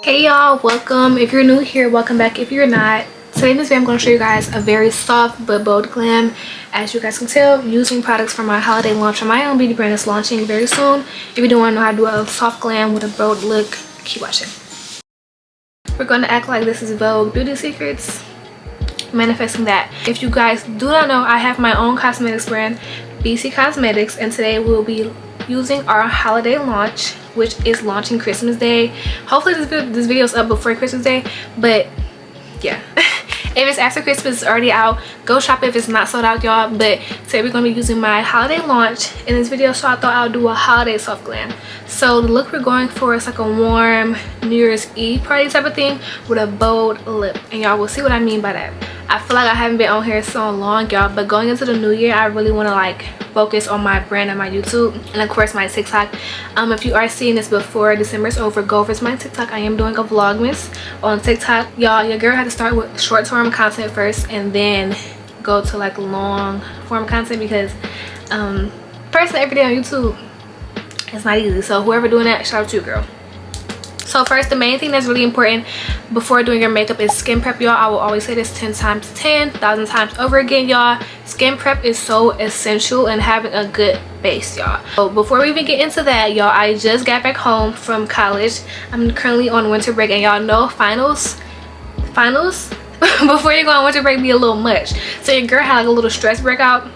Hey y'all, welcome. If you're new here, welcome back. If you're not, today in this video I'm going to show you guys a very soft but bold glam. As you guys can tell, using products from my holiday launch on my own beauty brand is launching very soon. If you don't want to know how to do a soft glam with a bold look, keep watching. We're going to act like this is Vogue Beauty Secrets, manifesting that. If you guys do not know, I have my own cosmetics brand, BC Cosmetics, and today we'll be using our holiday launch, which is launching Christmas Day. Hopefully this video is up before Christmas Day, but yeah. If it's after Christmas, it's already out. Go shop if it's not sold out, y'all. But today we're going to be using my holiday launch in this video, so I thought I'll do a holiday soft glam. So the look we're going for is like a warm New Year's Eve party type of thing with a bold lip, and y'all will see what I mean by that. I feel like I haven't been on here so long, y'all, but going into the new year, I really want to like focus on my brand and my YouTube, and of course my TikTok. If you are seeing this before December's over, go over to my TikTok. I am doing a vlogmas on TikTok, y'all. Your girl had to start with short-form content first and then go to like long form content, because personally every day on YouTube it's not easy. So whoever doing that, shout out to you, girl. So first, the main thing that's really important before doing your makeup is skin prep, y'all. I will always say this 10 times 10,000 times over again, y'all. Skin prep is so essential in having a good base, y'all. So before we even get into that, y'all, I just got back home from college. I'm currently on winter break, and y'all know finals before you go on winter break be a little much. So your girl had like a little stress breakout,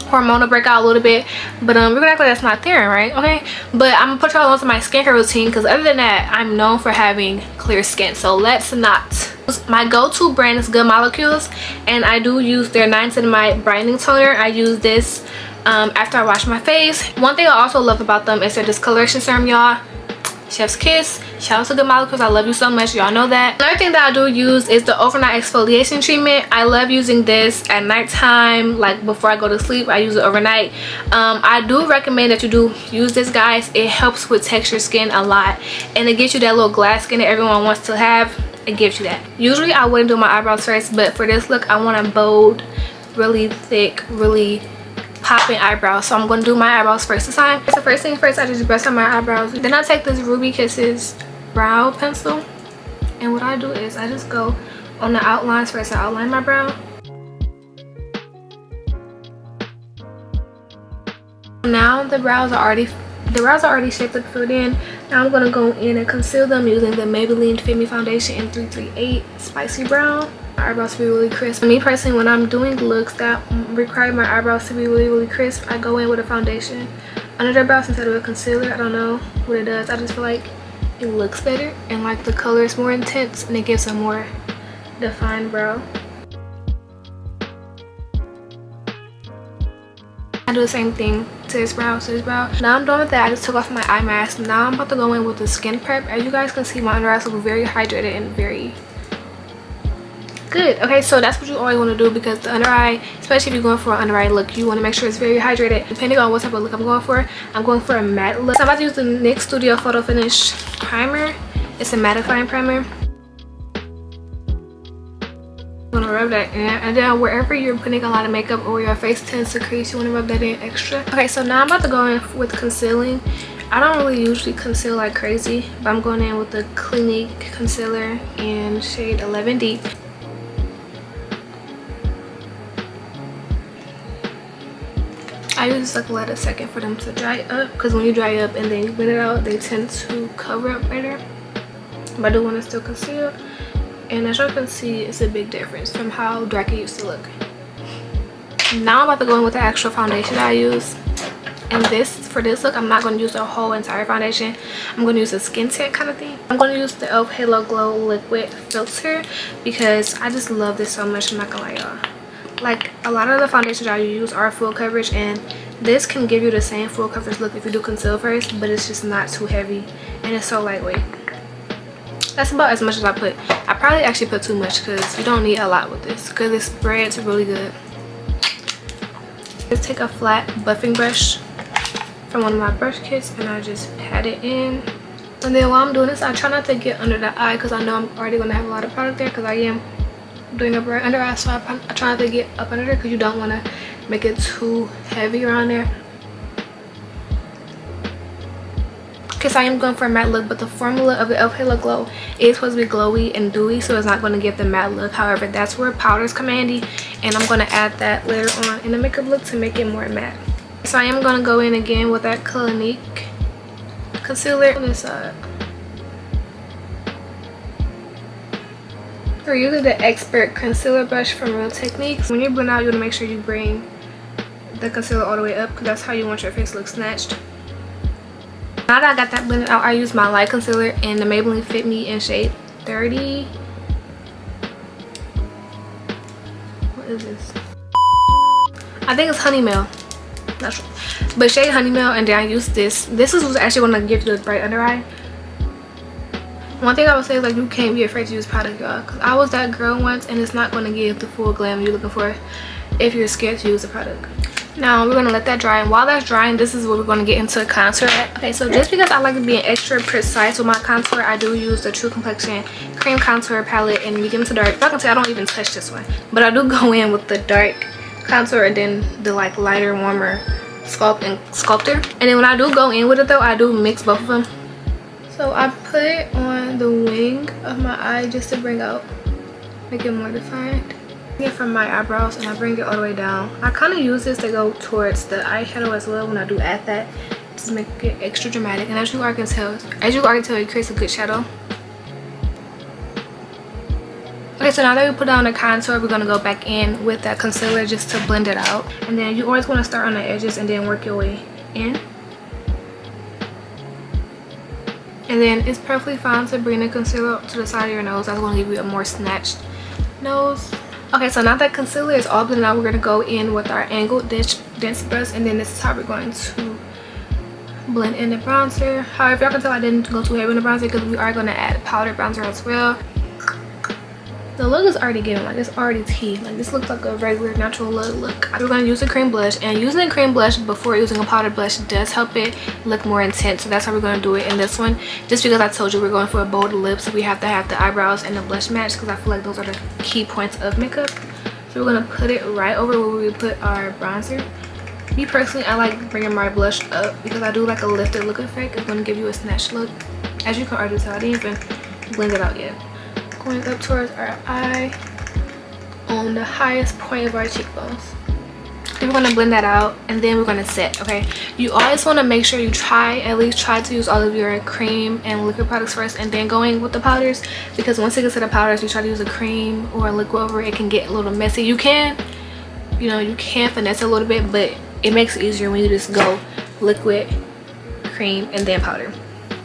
hormonal breakout a little bit, but we're gonna act like that's not there, right? Okay, but I'm gonna put y'all onto my skincare routine, because other than that, I'm known for having clear skin. So let's not. My go-to brand is Good Molecules, and I do use their niacinamide brightening toner. I use this after I wash my face. One thing I also love about them is their discoloration serum, y'all. Chef's kiss. Shout out to Good Molecules. I love you so much, y'all know that. Another thing that I do use is the overnight exfoliation treatment. I love using this at nighttime, like before I go to sleep. I use it overnight. I do recommend that you do use this, guys. It helps with texture skin a lot, and it gives you that little glass skin that everyone wants to have. It gives you that. Usually I wouldn't do my eyebrows first, but for this look I want a bold, really thick, really popping eyebrows, so I'm going to do my eyebrows first this time. So first thing first, I just brush on my eyebrows. Then I take this Ruby Kisses brow pencil, and what I do is I just go on the outlines first. I outline my brow. Now the brows are already shaped and filled in. Now I'm going to go in and conceal them using the Maybelline Fit Me Foundation in 338 Spicy Brown. My eyebrows to be really crisp. Me personally, when I'm doing looks that require my eyebrows to be really crisp, I go in with a foundation under the brows instead of a concealer. I don't know what it does. I just feel like it looks better, and like the color is more intense, and it gives a more defined brow. I do the same thing to this brow, Now I'm done with that. I just took off my eye mask. Now I'm about to go in with the skin prep. As you guys can see, my under eyes look very hydrated and very good. Okay, so that's what you always want to do, because the under eye, especially if you're going for an under eye look, you want to make sure it's very hydrated. Depending on what type of look I'm going for a matte look. So I'm about to use the NYX Studio Photo Finish primer. It's a mattifying primer. I'm gonna rub that in, and then wherever you're putting a lot of makeup or your face tends to crease, you want to rub that in extra. Okay, so now I'm about to go in with concealing. I don't really usually conceal like crazy, but I'm going in with the Clinique concealer in shade 11 Deep. I usually like let a second for them to dry up, because when you dry up and then you blend it out, they tend to cover up better. But I do want to still conceal, and as y'all can see, it's a big difference from how dark it used to look. Now I'm about to go in with the actual foundation that I use. And for this look, I'm not going to use the whole entire foundation. I'm going to use a skin tint kind of thing. I'm going to use the e.l.f. Halo Glow Liquid Filter, because I just love this so much. I'm not going to lie, y'all. Like, a lot of the foundations I use are full coverage, and this can give you the same full coverage look if you do conceal first, but it's just not too heavy, and it's so lightweight. That's about as much as I put. I probably actually put too much, because you don't need a lot with this, because it spreads really good. Just take a flat buffing brush from one of my brush kits, and I just pat it in. And then while I'm doing this, I try not to get under the eye, because I know I'm already going to have a lot of product there, because I am doing a bright under eye, so I try not to get up under there, because you don't want to make it too heavy around there. Okay, so I am going for a matte look, but the formula of the e.l.f. Halo Glow is supposed to be glowy and dewy, so it's not going to give the matte look. However, that's where powders come handy, and I'm going to add that later on in the makeup look to make it more matte. So I am going to go in again with that Clinique concealer on this side. We're using the Expert concealer brush from Real Techniques. When you blend out, you want to make sure you bring the concealer all the way up, because that's how you want your face to look snatched. Now that I got that blended out, I use my light concealer in the Maybelline Fit Me in shade 30. What is this? I think it's Honey Mail. Not sure. But shade Honey Mail, and then I use this. This is what's actually going to give you the bright under eye. One thing I would say is, like, you can't be afraid to use product, y'all. Because I was that girl once, and it's not going to give the full glam you're looking for if you're scared to use the product. Now we're gonna let that dry, and while that's drying, this is what we're gonna get into contour at. Okay, so just because I like to be extra precise with my contour, I do use the True Complexion cream contour palette in medium to dark. I can say I don't even touch this one, but I do go in with the dark contour and then the like lighter, warmer sculptor. And then when I do go in with it though, I do mix both of them. So I put it on the wing of my eye just to bring out, make it more defined. It from my eyebrows, and I bring it all the way down. I kind of use this to go towards the eyeshadow as well when I do add that, to make it extra dramatic. And as you can tell, it creates a good shadow. Okay, so now that we put down the contour, we're gonna go back in with that concealer just to blend it out. And then you always want to start on the edges and then work your way in. And then it's perfectly fine to bring the concealer up to the side of your nose. That's gonna give you a more snatched nose. Okay, so now that concealer is all blended out, we're going to go in with our angled dense brush, and then this is how we're going to blend in the bronzer. However, y'all can tell I didn't go too heavy in the bronzer because we are going to add powdered bronzer as well. The look is already given, like it's already tea. Like this looks like a regular natural look. We're going to use a cream blush, and using a cream blush before using a powdered blush does help it look more intense. So that's how we're going to do it in this one. Just because I told you we're going for a bold lip, so we have to have the eyebrows and the blush match, because I feel like those are the key points of makeup. So we're going to put it right over where we put our bronzer. Me personally, I like bringing my blush up because I do like a lifted look effect. It's going to give you a snatched look. As you can already tell, I didn't even blend it out yet. Going up towards our eye on the highest point of our cheekbones. Then we're going to blend that out, and then we're going to set. Okay, you always want to make sure you at least try to use all of your cream and liquid products first, and then going with the powders, because once it gets to the powders, you try to use a cream or a liquid over it, can get a little messy. You can finesse a little bit, but it makes it easier when you just go liquid, cream, and then powder.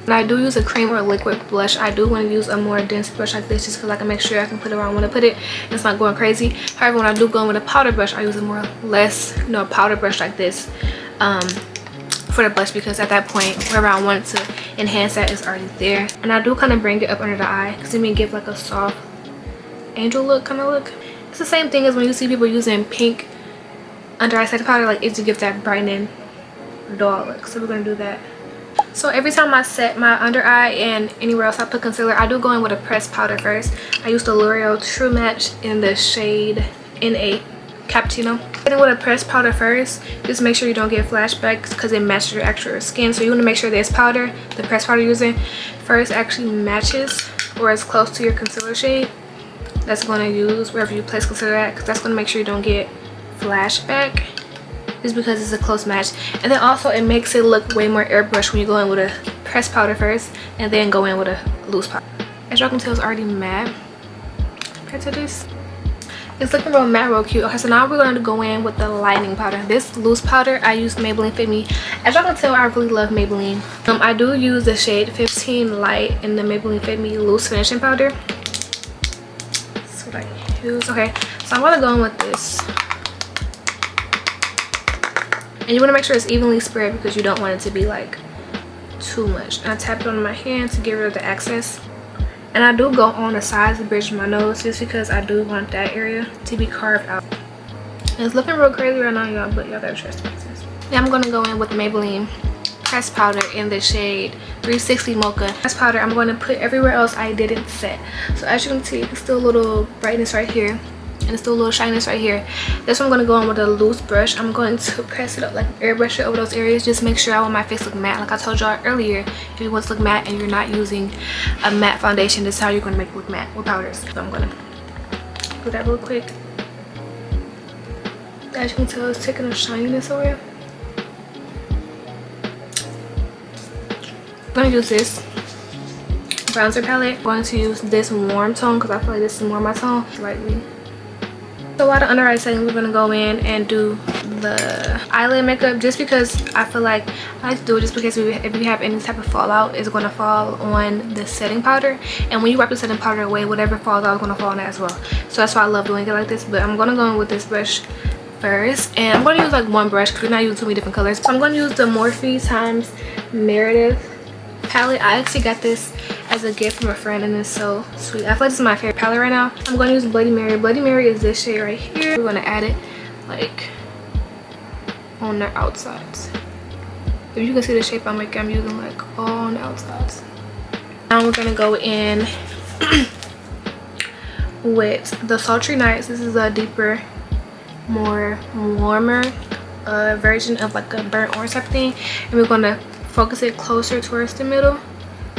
When I do use a cream or a liquid blush, I do want to use a more dense brush like this, just because I can make sure I can put it where I want to put it. It's not going crazy. However, when I do go in with a powder brush, I use a less powder brush like this for the blush, because at that point, wherever I want to enhance that is already there. And I do kind of bring it up under the eye, because it may give like a soft angel look kind of look. It's the same thing as when you see people using pink under eye setting powder, like it to give that brightening doll look. So we're going to do that. So every time I set my under eye and anywhere else I put concealer, I do go in with a pressed powder first. I use the L'Oreal True Match in the shade N8 Cappuccino. Getting with a pressed powder first, just make sure you don't get flashbacks because it matches your actual skin. So you want to make sure this powder, the pressed powder you're using first, actually matches or is close to your concealer shade that's going to use wherever you place concealer at, because that's going to make sure you don't get flashback, just because it's a close match. And then also it makes it look way more airbrushed when you go in with a pressed powder first and then go in with a loose powder. As y'all can tell, it's already matte compared to this. It's looking real matte, real cute. Okay, so now we're going to go in with the lightening powder. This loose powder, I use Maybelline Fit Me. As y'all can tell, I really love Maybelline. I do use the shade 15 Light in the Maybelline Fit Me loose finishing powder. That's what I use. Okay, so I'm going to go in with this. And you want to make sure it's evenly spread because you don't want it to be like too much. And I tap it on my hand to get rid of the excess. And I do go on the sides to bridge my nose, just because I do want that area to be carved out. And it's looking real crazy right now, y'all, but y'all gotta trust the process. Now I'm gonna go in with Maybelline pressed powder in the shade 360 Mocha. Pressed powder I'm going to put everywhere else I didn't set. So as you can see, it's still a little brightness right here. and it's still a little shyness right here. This one I'm going to go in with a loose brush. I'm going to press it up, like airbrush it over those areas. Just make sure I want my face look matte. Like I told y'all earlier, if you want to look matte and you're not using a matte foundation, this is how you're going to make it look matte with powders. So I'm going to do that real quick. As you can tell, it's taking a shininess away. I'm going to use this bronzer palette. I'm going to use this warm tone because I feel like this is more my tone, slightly. So while the under eye setting, we're going to go in and do the eyelid makeup, just because I feel like I like to do it just because if you have any type of fallout, it's going to fall on the setting powder, and when you wipe the setting powder away, whatever falls out is going to fall on that as well. So that's why I love doing it like this. But I'm going to go in with this brush first, and I'm going to use like one brush because we're not using too many different colors. So I'm going to use the Morphe times Meredith palette. I actually got this as a gift from a friend, and it's so sweet. I feel like this is my favorite palette right now. I'm going to use Bloody Mary. Bloody Mary is this shade right here. We're going to add it like on the outsides. If you can see the shape I'm making, I'm using like all on the outsides. Now we're going to go in with the Sultry Nights. This is a deeper, more warmer version of like a burnt orange type thing, and we're going to focus it closer towards the middle,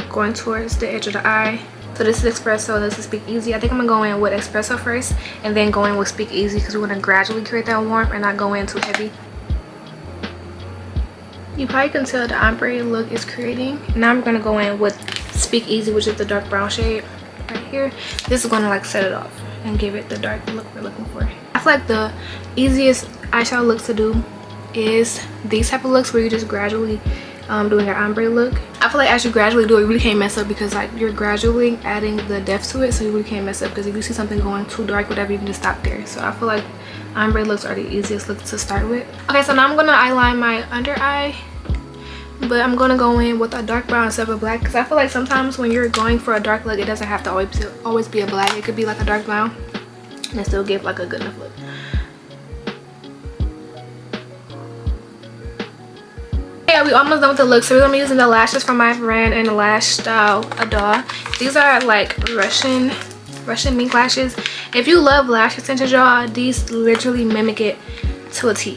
going towards the edge of the eye. So this is Espresso, this is Speak Easy. I think I'm gonna go in with Espresso first and then go in with Speak Easy because we're gonna gradually create that warmth and not go in too heavy. You probably can tell the ombre look is creating. Now I'm gonna go in with Speak Easy, which is the dark brown shade right here. This is gonna like set it off and give it the dark look we're looking for. I feel like the easiest eyeshadow looks to do is these type of looks where you just gradually doing your ombre look. I feel like as you gradually do it, you really can't mess up because like you're gradually adding the depth to it, so you really can't mess up, because if you see something going too dark, whatever, you can just stop there. So I feel like ombre looks are the easiest look to start with. Okay, so now I'm gonna eyeline my under eye, but I'm gonna go in with a dark brown instead of a black, because I feel like sometimes when you're going for a dark look, it doesn't have to always be a black. It could be like a dark brown and still give like a good enough look. Yeah, we almost done with the look. So we're gonna be using the lashes from my brand and the lash style Adore. These are like Russian mink lashes. If you love lash extensions, y'all, these literally mimic it to a T.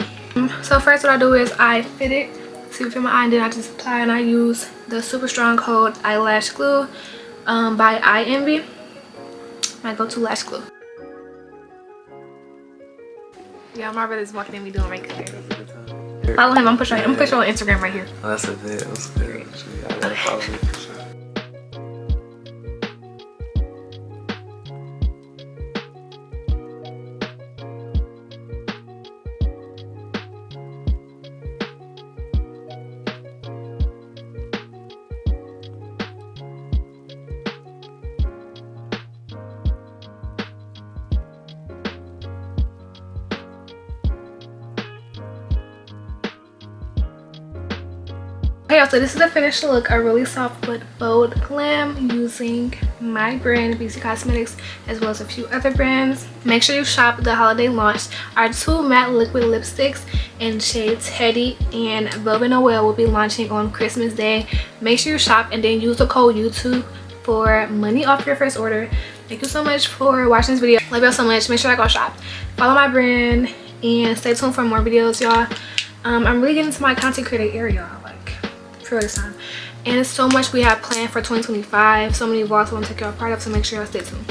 So first what I do is I fit it, see if in my eye, and then I just apply, and I use the Super Strong Coat Eyelash Glue by Eye Envy, my go-to lash glue. Yeah, my brother's walking in me doing makeup. Follow him. I'm pushing on Instagram right here. Oh, that's a bit. That's good. I gotta follow me for sure. Okay, so this is the finished look, a really soft but bold glam using my brand BC Cosmetics as well as a few other brands. Make sure you shop the holiday launch. Our two matte liquid lipsticks in shades Teddy and Velvet Noel will be launching on Christmas Day. Make sure you shop and then use the code YouTube for money off your first order. Thank you so much for watching this video. Love y'all so much. Make sure I go shop, follow my brand, and stay tuned for more videos, y'all. I'm really getting to my content creator area, like for this time, and it's so much we have planned for 2025, so many vlogs I want to take y'all part of, so make sure y'all stay tuned.